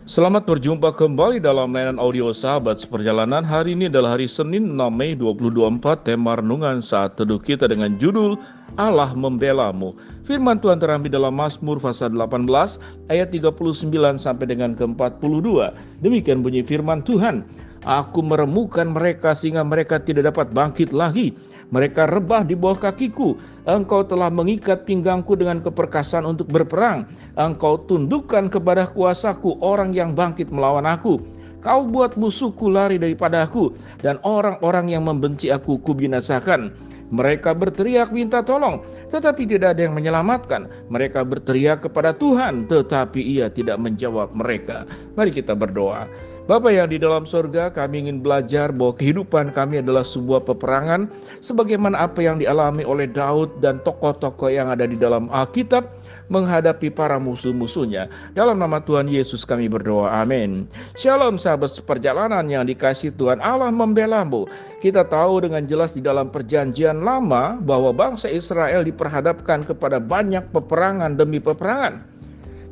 Selamat berjumpa kembali dalam layanan audio Sahabat Seperjalanan. Hari ini adalah hari Senin 6 Mei 2024. Tema renungan saat teduh kita dengan judul Allah Membelamu. Firman Tuhan terambil dalam Mazmur pasal 18 ayat 39 sampai dengan ke-42. Demikian bunyi firman Tuhan. Aku meremukan mereka sehingga mereka tidak dapat bangkit lagi. Mereka rebah di bawah kakiku. Engkau telah mengikat pinggangku dengan keperkasaan untuk berperang. Engkau tundukkan kepada kuasaku orang yang bangkit melawan aku. Kau buat musuhku lari daripada aku, dan orang-orang yang membenci aku kubinasakan. Mereka berteriak minta tolong, tetapi tidak ada yang menyelamatkan. Mereka berteriak kepada Tuhan, tetapi Ia tidak menjawab mereka. Mari kita berdoa. Bapa yang di dalam surga, kami ingin belajar bahwa kehidupan kami adalah sebuah peperangan, sebagaimana apa yang dialami oleh Daud dan tokoh-tokoh yang ada di dalam Alkitab menghadapi para musuh-musuhnya. Dalam nama Tuhan Yesus kami berdoa, amin. Shalom sahabat seperjalanan yang dikasihi Tuhan, Allah membelamu. Kita tahu dengan jelas di dalam perjanjian lama bahwa bangsa Israel diperhadapkan kepada banyak peperangan demi peperangan.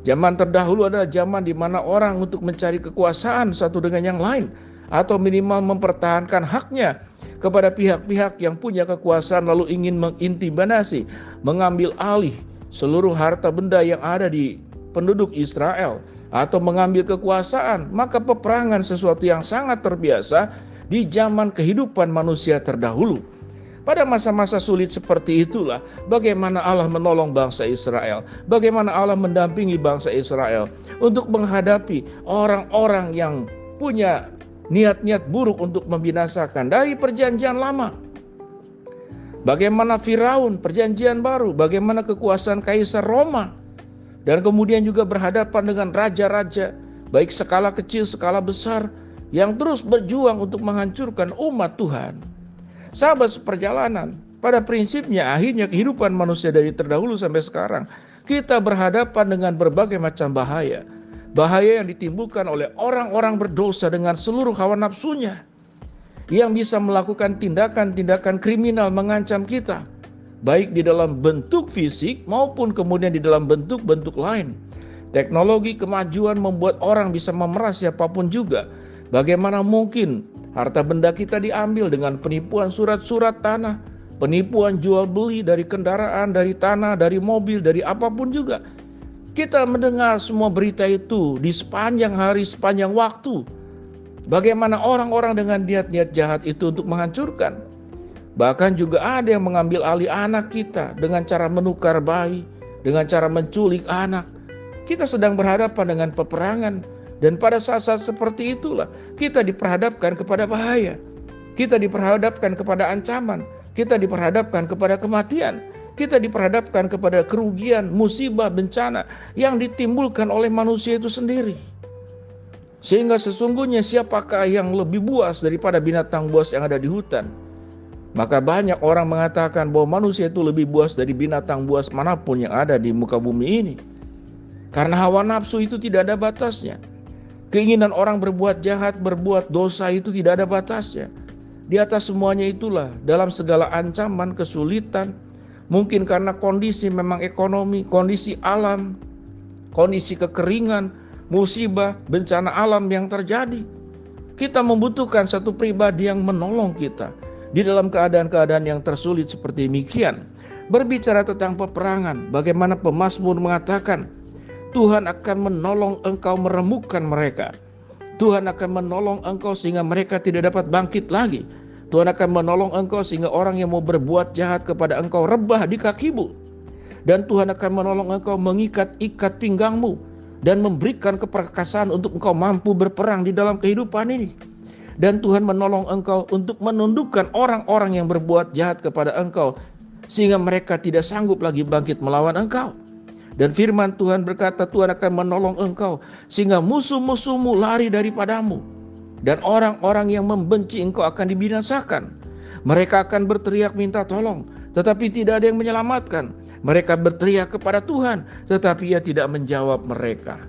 Zaman terdahulu adalah zaman di mana orang untuk mencari kekuasaan satu dengan yang lain, atau minimal mempertahankan haknya kepada pihak-pihak yang punya kekuasaan lalu ingin mengintimidasi, mengambil alih seluruh harta benda yang ada di penduduk Israel, atau mengambil kekuasaan. Maka peperangan sesuatu yang sangat terbiasa di zaman kehidupan manusia terdahulu. Pada masa-masa sulit seperti itulah bagaimana Allah menolong bangsa Israel, bagaimana Allah mendampingi bangsa Israel untuk menghadapi orang-orang yang punya niat-niat buruk untuk membinasakan dari perjanjian lama. Bagaimana Firaun, perjanjian baru, bagaimana kekuasaan Kaisar Roma, dan kemudian juga berhadapan dengan raja-raja, baik skala kecil, skala besar, yang terus berjuang untuk menghancurkan umat Tuhan. Sahabat seperjalanan, pada prinsipnya akhirnya kehidupan manusia dari terdahulu sampai sekarang, kita berhadapan dengan berbagai macam bahaya. Bahaya yang ditimbulkan oleh orang-orang berdosa dengan seluruh hawa nafsunya, yang bisa melakukan tindakan-tindakan kriminal mengancam kita, baik di dalam bentuk fisik maupun kemudian di dalam bentuk-bentuk lain. Teknologi kemajuan membuat orang bisa memeras siapapun juga. Bagaimana mungkin harta benda kita diambil dengan penipuan surat-surat tanah, penipuan jual beli dari kendaraan, dari tanah, dari mobil, dari apapun juga. Kita mendengar semua berita itu di sepanjang hari, sepanjang waktu. Bagaimana orang-orang dengan niat-niat jahat itu untuk menghancurkan. Bahkan juga ada yang mengambil alih anak kita dengan cara menukar bayi, dengan cara menculik anak. Kita sedang berhadapan dengan peperangan. Dan pada saat-saat seperti itulah kita diperhadapkan kepada bahaya. Kita diperhadapkan kepada ancaman. Kita diperhadapkan kepada kematian. Kita diperhadapkan kepada kerugian, musibah, bencana yang ditimbulkan oleh manusia itu sendiri. Sehingga sesungguhnya siapakah yang lebih buas daripada binatang buas yang ada di hutan? Maka banyak orang mengatakan bahwa manusia itu lebih buas dari binatang buas manapun yang ada di muka bumi ini. Karena hawa nafsu itu tidak ada batasnya. Keinginan orang berbuat jahat, berbuat dosa itu tidak ada batasnya. Di atas semuanya itulah, dalam segala ancaman, kesulitan, mungkin karena kondisi memang ekonomi, kondisi alam, kondisi kekeringan, musibah, bencana alam yang terjadi, kita membutuhkan satu pribadi yang menolong kita di dalam keadaan-keadaan yang tersulit seperti demikian. Berbicara tentang peperangan, bagaimana pemazmur mengatakan, Tuhan akan menolong engkau meremukkan mereka. Tuhan akan menolong engkau sehingga mereka tidak dapat bangkit lagi. Tuhan akan menolong engkau sehingga orang yang mau berbuat jahat kepada engkau rebah di kakimu. Dan Tuhan akan menolong engkau mengikat-ikat pinggangmu dan memberikan keperkasaan untuk engkau mampu berperang di dalam kehidupan ini. Dan Tuhan menolong engkau untuk menundukkan orang-orang yang berbuat jahat kepada engkau sehingga mereka tidak sanggup lagi bangkit melawan engkau. Dan firman Tuhan berkata, Tuhan akan menolong engkau sehingga musuh-musuhmu lari daripadamu. Dan orang-orang yang membenci engkau akan dibinasakan. Mereka akan berteriak minta tolong, tetapi tidak ada yang menyelamatkan. Mereka berteriak kepada Tuhan, tetapi Ia tidak menjawab mereka.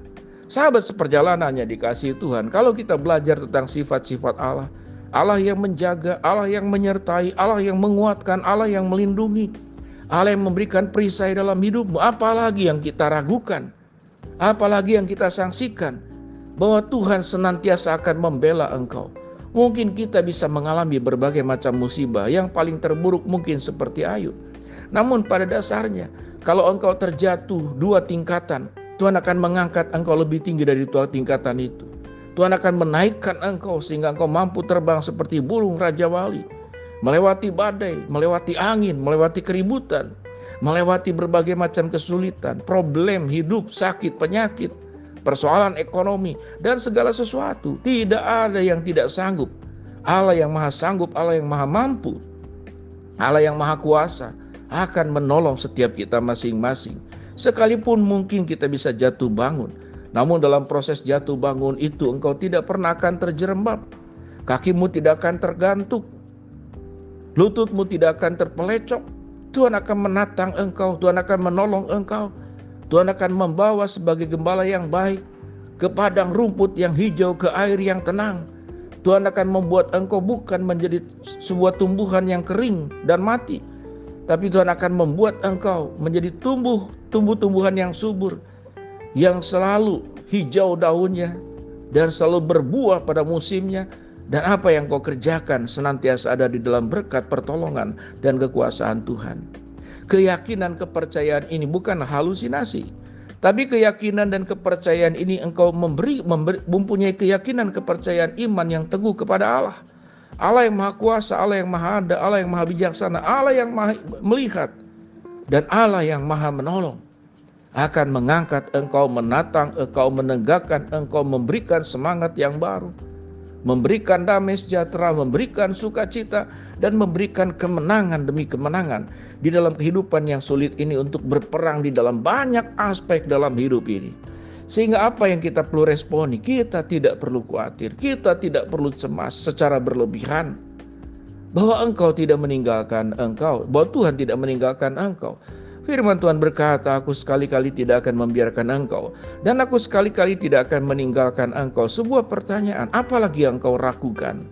Sahabat seperjalanannya dikasihi Tuhan, kalau kita belajar tentang sifat-sifat Allah, Allah yang menjaga, Allah yang menyertai, Allah yang menguatkan, Allah yang melindungi, Allah yang memberikan perisai dalam hidupmu, apalagi yang kita ragukan, apalagi yang kita sangsikan. bahwa Tuhan senantiasa akan membela engkau. Mungkin kita bisa mengalami berbagai macam musibah, yang paling terburuk mungkin seperti Ayub. Namun pada dasarnya, kalau engkau terjatuh 2 tingkatan, Tuhan akan mengangkat engkau lebih tinggi dari 2 tingkatan itu. Tuhan akan menaikkan engkau sehingga engkau mampu terbang seperti burung Raja Wali, melewati badai, melewati angin, melewati keributan, melewati berbagai macam kesulitan, problem hidup, sakit, penyakit, persoalan ekonomi, dan segala sesuatu. Tidak ada yang tidak sanggup. Allah yang maha sanggup, Allah yang maha mampu, Allah yang maha kuasa akan menolong setiap kita masing-masing. Sekalipun mungkin kita bisa jatuh bangun, namun dalam proses jatuh bangun itu engkau tidak pernah akan terjerembab. Kakimu tidak akan tergantuk, lututmu tidak akan terpelecok. Tuhan akan menatang engkau, Tuhan akan menolong engkau. Tuhan akan membawa sebagai gembala yang baik ke padang rumput yang hijau, ke air yang tenang. Tuhan akan membuat engkau bukan menjadi sebuah tumbuhan yang kering dan mati, tapi Tuhan akan membuat engkau menjadi tumbuh-tumbuhan yang subur, yang selalu hijau daunnya dan selalu berbuah pada musimnya. Dan apa yang kau kerjakan senantiasa ada di dalam berkat, pertolongan, dan kekuasaan Tuhan. Keyakinan, kepercayaan ini bukan halusinasi, tapi keyakinan dan kepercayaan ini engkau mempunyai keyakinan, kepercayaan, iman yang teguh kepada Allah. Allah yang maha kuasa, Allah yang maha ada, Allah yang maha bijaksana, Allah yang maha melihat, dan Allah yang maha menolong akan mengangkat engkau, menatang engkau, menegakkan engkau, memberikan semangat yang baru, memberikan damai sejahtera, memberikan sukacita, dan memberikan kemenangan demi kemenangan di dalam kehidupan yang sulit ini, untuk berperang di dalam banyak aspek dalam hidup ini. Sehingga apa yang kita perlu responi, kita tidak perlu khawatir, kita tidak perlu cemas secara berlebihan, bahwa engkau tidak meninggalkan engkau, bahwa Tuhan tidak meninggalkan engkau. Firman Tuhan berkata, aku sekali-kali tidak akan membiarkan engkau, dan aku sekali-kali tidak akan meninggalkan engkau. Sebuah pertanyaan, apalagi yang engkau ragukan?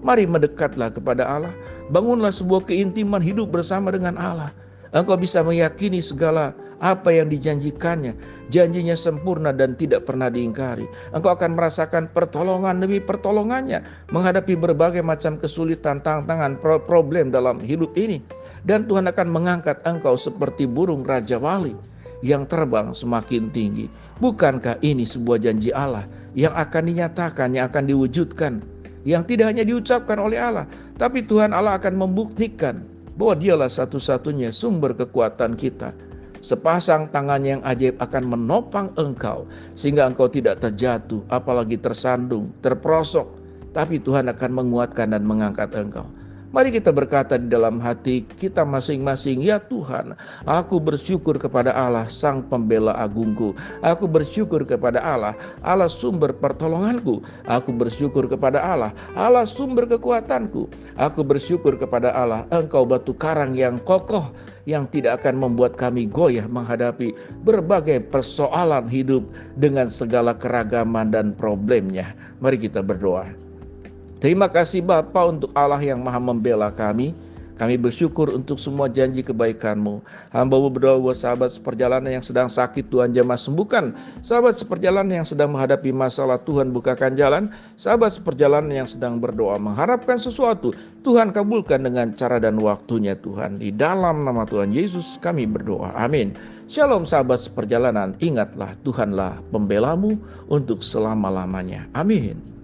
Mari mendekatlah kepada Allah, bangunlah sebuah keintiman hidup bersama dengan Allah. Engkau bisa meyakini segala apa yang dijanjikannya. Janjinya sempurna dan tidak pernah diingkari. Engkau akan merasakan pertolongan demi pertolongannya menghadapi berbagai macam kesulitan, tantangan, problem dalam hidup ini. Dan Tuhan akan mengangkat engkau seperti burung Raja Wali yang terbang semakin tinggi. Bukankah ini sebuah janji Allah yang akan dinyatakan, yang akan diwujudkan, yang tidak hanya diucapkan oleh Allah, tapi Tuhan Allah akan membuktikan bahwa Dialah satu-satunya sumber kekuatan kita. Sepasang tangan yang ajaib akan menopang engkau sehingga engkau tidak terjatuh, apalagi tersandung, terperosok, tapi Tuhan akan menguatkan dan mengangkat engkau. Mari kita berkata di dalam hati kita masing-masing, ya Tuhan, aku bersyukur kepada Allah Sang Pembela Agungku. Aku bersyukur kepada Allah, Allah sumber pertolonganku. Aku bersyukur kepada Allah, Allah sumber kekuatanku. Aku bersyukur kepada Allah, Engkau batu karang yang kokoh, yang tidak akan membuat kami goyah menghadapi berbagai persoalan hidup dengan segala keragaman dan problemnya. Mari kita berdoa. Terima kasih Bapa untuk Allah yang maha membela kami. Kami bersyukur untuk semua janji kebaikan-Mu. Hamba-Mu berdoa buat sahabat seperjalanan yang sedang sakit, Tuhan jamah sembuhkan. Sahabat seperjalanan yang sedang menghadapi masalah, Tuhan bukakan jalan. Sahabat seperjalanan yang sedang berdoa mengharapkan sesuatu, Tuhan kabulkan dengan cara dan waktunya Tuhan. Di dalam nama Tuhan Yesus kami berdoa. Amin. Shalom sahabat seperjalanan. Ingatlah Tuhanlah pembelamu untuk selama-lamanya. Amin.